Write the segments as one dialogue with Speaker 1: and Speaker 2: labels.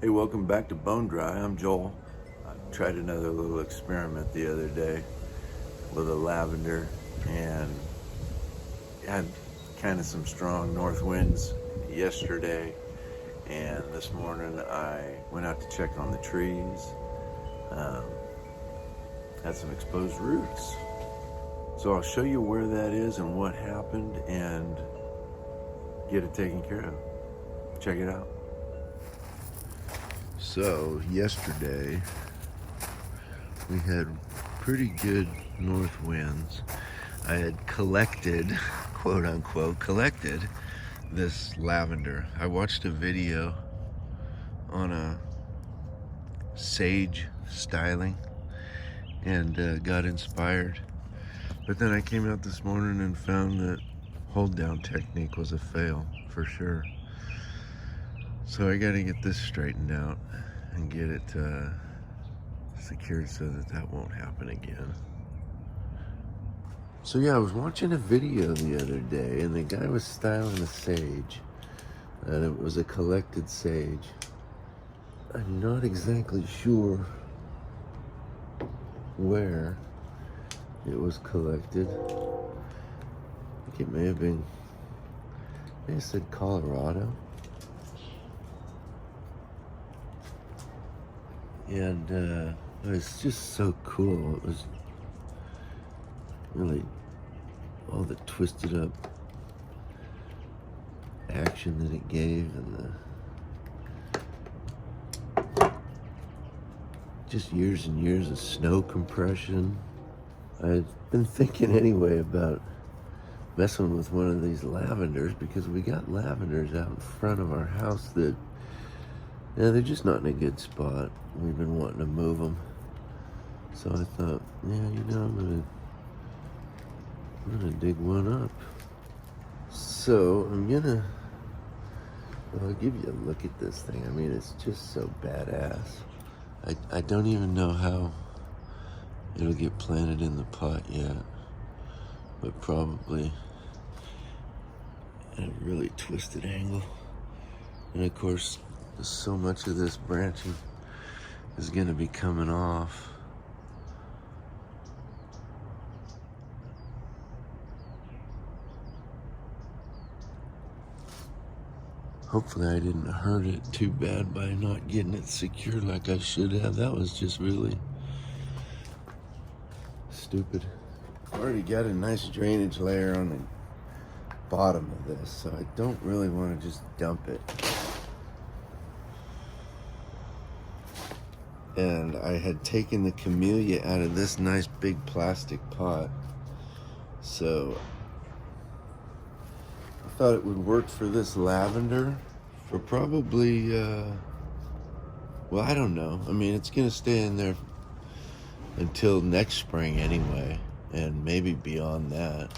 Speaker 1: Hey, welcome back to BoneDry. I'm Joel. I tried another little experiment the other day with a lavender and had kind of some strong north winds yesterday, and this morning I went out to check on the trees. Had some exposed roots. So I'll show you where that is and what happened and get it taken care of. Check it out. So yesterday we had pretty good north winds. I had collected, quote unquote, collected this lavender. I watched a video on a sage styling and got inspired. But then I came out this morning and found that hold down technique was a fail for sure. So I got to get this straightened out and get it secured so that that won't happen again. So yeah, I was watching a video the other day and the guy was styling a sage, and it was a collected sage. I'm not exactly sure where it was collected. I think it may have been, they said Colorado. And it was just so cool. It was really all the twisted up action that it gave, and just years and years of snow compression. I'd been thinking anyway about messing with one of these lavenders, because we got lavenders out in front of our house that, yeah, they're just not in a good spot. We've been wanting to move them. So I thought, yeah, you know, I'm gonna dig one up. So I'll give you a look at this thing. I mean, it's just so badass. I don't even know how it'll get planted in the pot yet, but probably at a really twisted angle. And of course, so much of this branching is going to be coming off. Hopefully I didn't hurt it too bad by not getting it secured like I should have. That was just really stupid. I've already got a nice drainage layer on the bottom of this, so I don't really want to just dump it. And I had taken the camellia out of this nice big plastic pot, so I thought it would work for this lavender for probably, well, I don't know. I mean, it's gonna stay in there until next spring anyway, and maybe beyond that.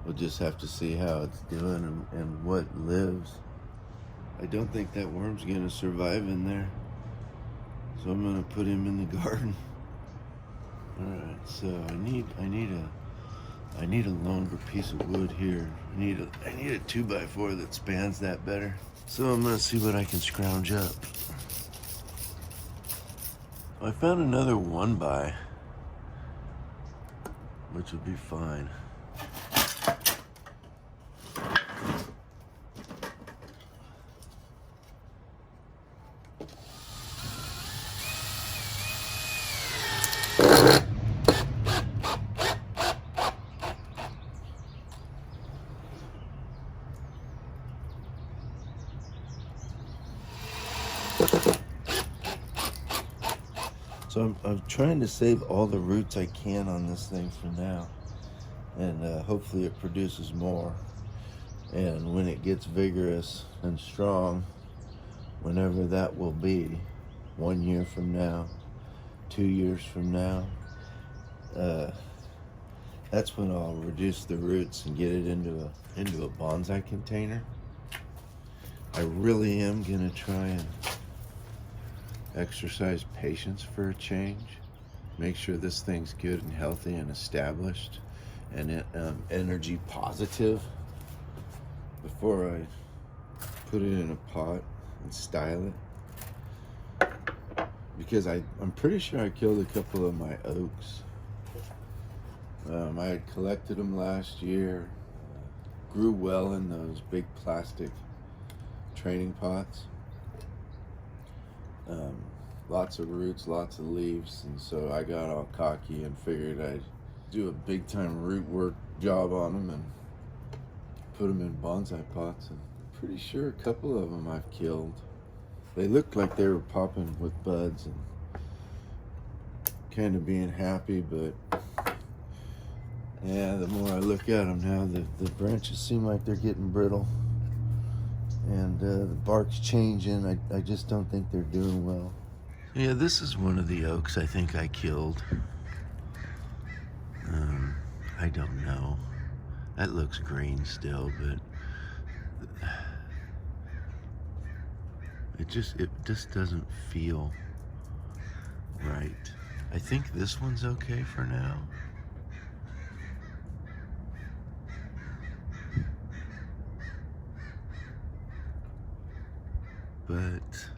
Speaker 1: We'll just have to see how it's doing and what lives. I don't think that worm's gonna survive in there, so I'm gonna put him in the garden. All right, so I need a longer piece of wood here. I need a 2x4 that spans that better. So I'm gonna see what I can scrounge up. I found another 1x, which would be fine. So I'm trying to save all the roots I can on this thing for now, and hopefully it produces more. And when it gets vigorous and strong, whenever that will be, 1 year from now, 2 years from now, that's when I'll reduce the roots and get it into a bonsai container. I really am gonna try and exercise patience for a change. Make sure this thing's good and healthy and established and energy positive before I put it in a pot and style it. because I'm pretty sure I killed a couple of my oaks. I had collected them last year, grew well in those big plastic training pots. Lots of roots, lots of leaves, and so I got all cocky and figured I'd do a big time root work job on them and put them in bonsai pots, and I'm pretty sure a couple of them I've killed. They looked like they were popping with buds and kind of being happy, but yeah, the more I look at them now, the branches seem like they're getting brittle, and the bark's changing. I just don't think they're doing well. Yeah, this is one of the oaks I think I killed. I don't know. That looks green still, but it just doesn't feel right. I think this one's okay for now. But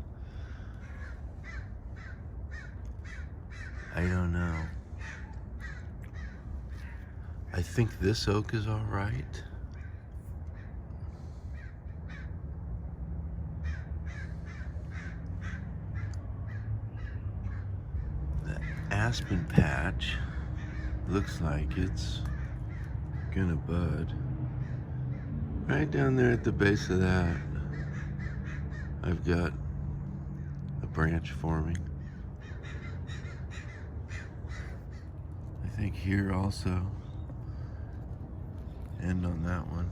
Speaker 1: I don't know. I think this oak is all right. The Aspen Patch looks like it's gonna bud. Right down there at the base of that, I've got a branch forming. I think here also, and on that one.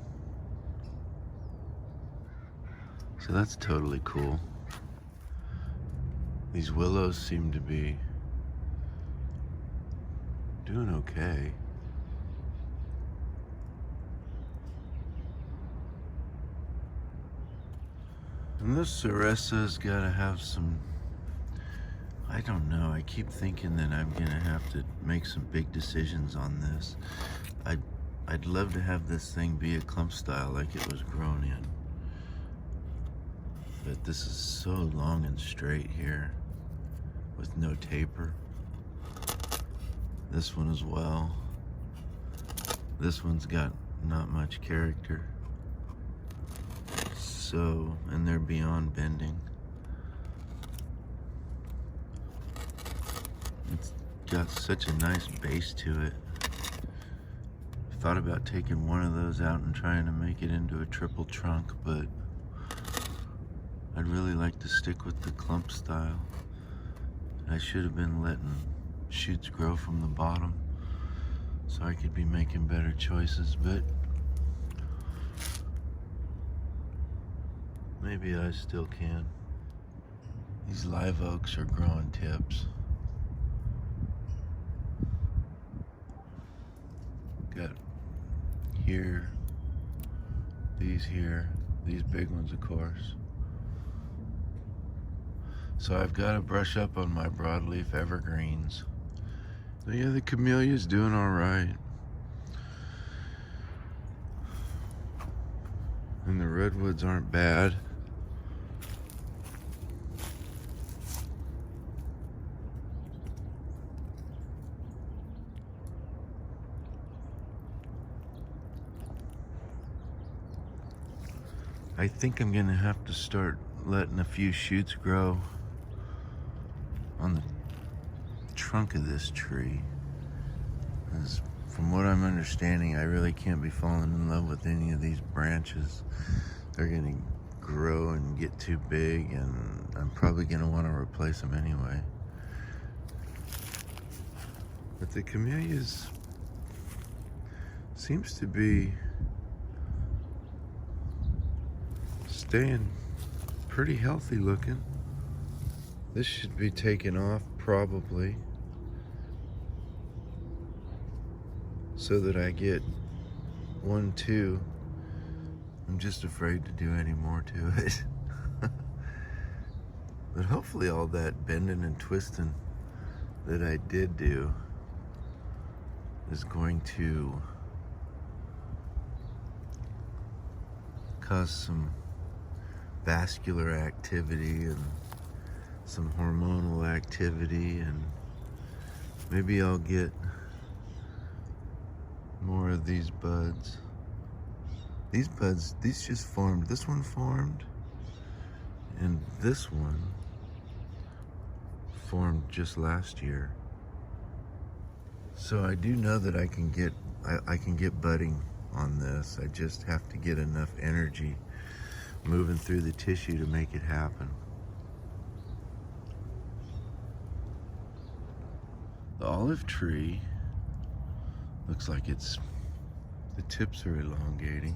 Speaker 1: So that's totally cool. These willows seem to be doing okay. And this Ceressa's gotta have some, I don't know, I keep thinking that I'm gonna have to make some big decisions on this. I'd love to have this thing be a clump style like it was grown in. But this is so long and straight here with no taper. This one as well. This one's got not much character. So, and they're beyond bending. It's got such a nice base to it. I thought about taking one of those out and trying to make it into a triple trunk, but I'd really like to stick with the clump style. I should have been letting shoots grow from the bottom so I could be making better choices, but maybe I still can. These live oaks are growing tips. Got here, these big ones of course. So I've got to brush up on my broadleaf evergreens. So yeah, the camellia's doing all right. And the redwoods aren't bad. I think I'm gonna have to start letting a few shoots grow on the trunk of this tree. As from what I'm understanding, I really can't be falling in love with any of these branches. They're gonna grow and get too big, and I'm probably gonna want to replace them anyway. But the camellias seems to be staying pretty healthy looking. This should be taken off probably so that I get 1, 2. I'm just afraid to do any more to it. But hopefully all that bending and twisting that I did do is going to cause some vascular activity and some hormonal activity, and maybe I'll get more of these buds. These buds, these just formed. This one formed, and this one formed just last year. So I do know that I can get budding on this. I just have to get enough energy moving through the tissue to make it happen. The olive tree looks like the tips are elongating.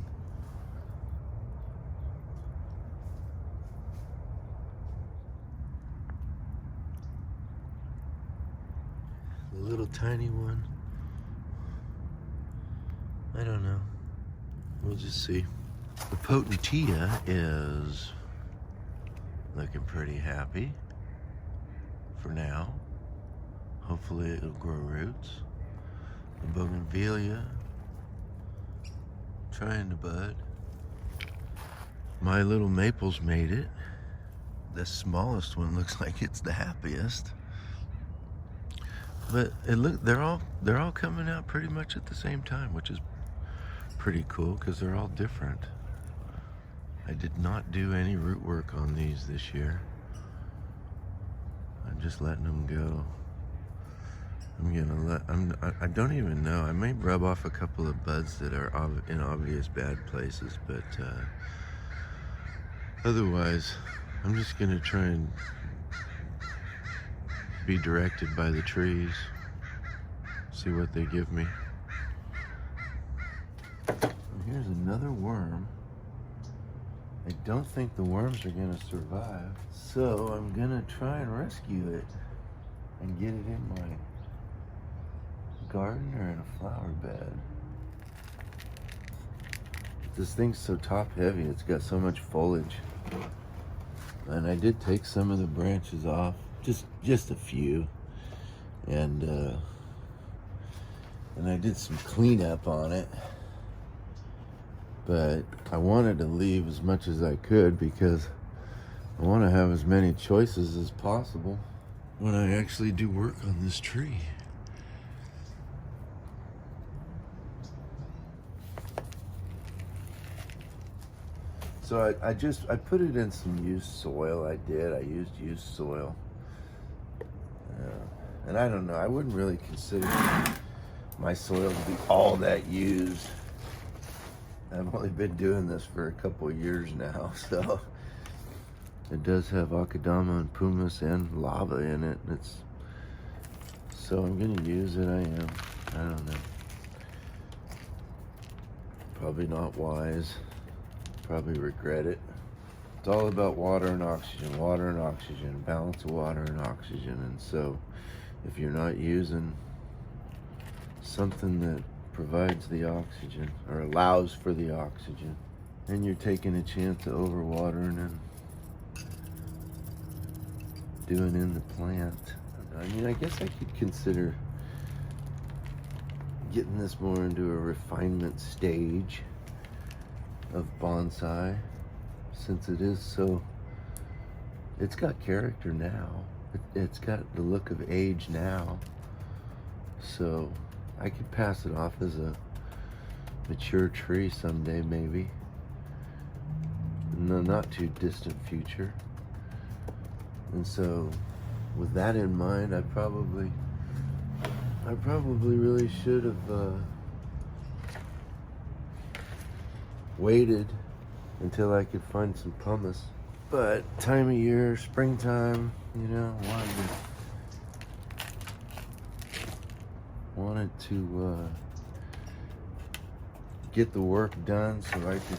Speaker 1: The little tiny one, I don't know. We'll just see. The potentilla is looking pretty happy for now. Hopefully it'll grow roots. The bougainvillea trying to bud. My little maples made it. The smallest one looks like it's the happiest. But they're all coming out pretty much at the same time, which is pretty cool because they're all different. I did not do any root work on these this year. I'm just letting them go. I don't even know. I may rub off a couple of buds that are in obvious bad places, but otherwise, I'm just gonna try and be directed by the trees, see what they give me. And here's another worm. I don't think the worms are gonna survive, so I'm gonna try and rescue it and get it in my garden or in a flower bed. This thing's so top heavy, it's got so much foliage. And I did take some of the branches off, just a few. And I did some cleanup on it. But I wanted to leave as much as I could because I want to have as many choices as possible when I actually do work on this tree. So I put it in some used soil. I used used soil. And I don't know, I wouldn't really consider my soil to be all that used. I've only been doing this for a couple of years now, so it does have akadama and pumice and lava in it. So I'm gonna use it. I don't know. Probably not wise. Probably regret it. It's all about water and oxygen, balance of water and oxygen. And so if you're not using something that provides the oxygen or allows for the oxygen, and you're taking a chance of overwatering and doing in the plant. I mean, I guess I could consider getting this more into a refinement stage of bonsai, since it is so, it's got character now. It's got the look of age now. So I could pass it off as a mature tree someday, maybe. In the not too distant future. And so with that in mind, I probably really should have waited until I could find some pumice. But time of year, springtime, you know, wanted to get the work done so I could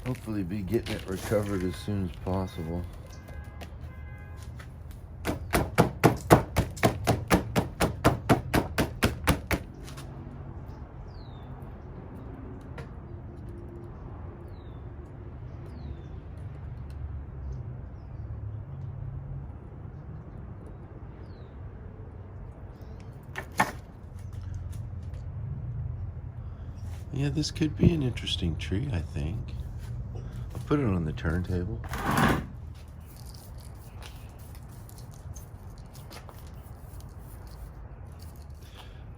Speaker 1: hopefully be getting it recovered as soon as possible. Yeah, this could be an interesting tree, I think. I'll put it on the turntable.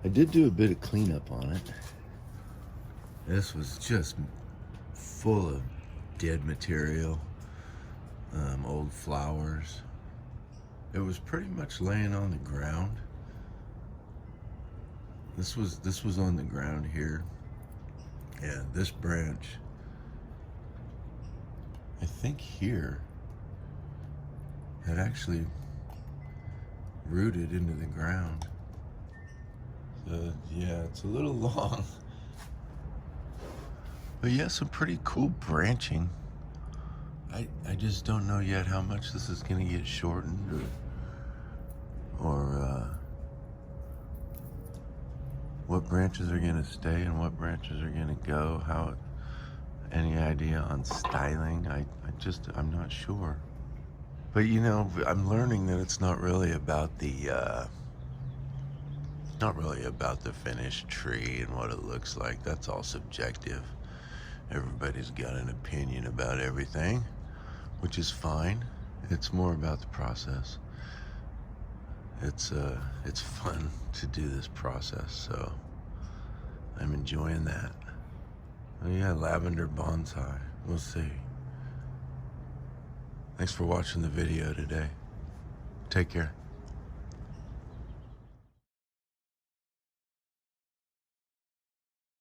Speaker 1: I did do a bit of cleanup on it. This was just full of dead material, old flowers. It was pretty much laying on the ground. This was on the ground here, and this branch, I think here, had actually rooted into the ground. So yeah, it's a little long. But yeah, some pretty cool branching. I just don't know yet how much this is gonna get shortened or what branches are gonna stay and what branches are gonna go. Any idea on styling? I'm not sure. But you know, I'm learning that it's not really about the finished tree and what it looks like. That's all subjective. Everybody's got an opinion about everything, which is fine. It's more about the process. It's fun to do this process, so I'm enjoying that. Oh yeah, lavender bonsai. We'll see. Thanks for watching the video today. Take care.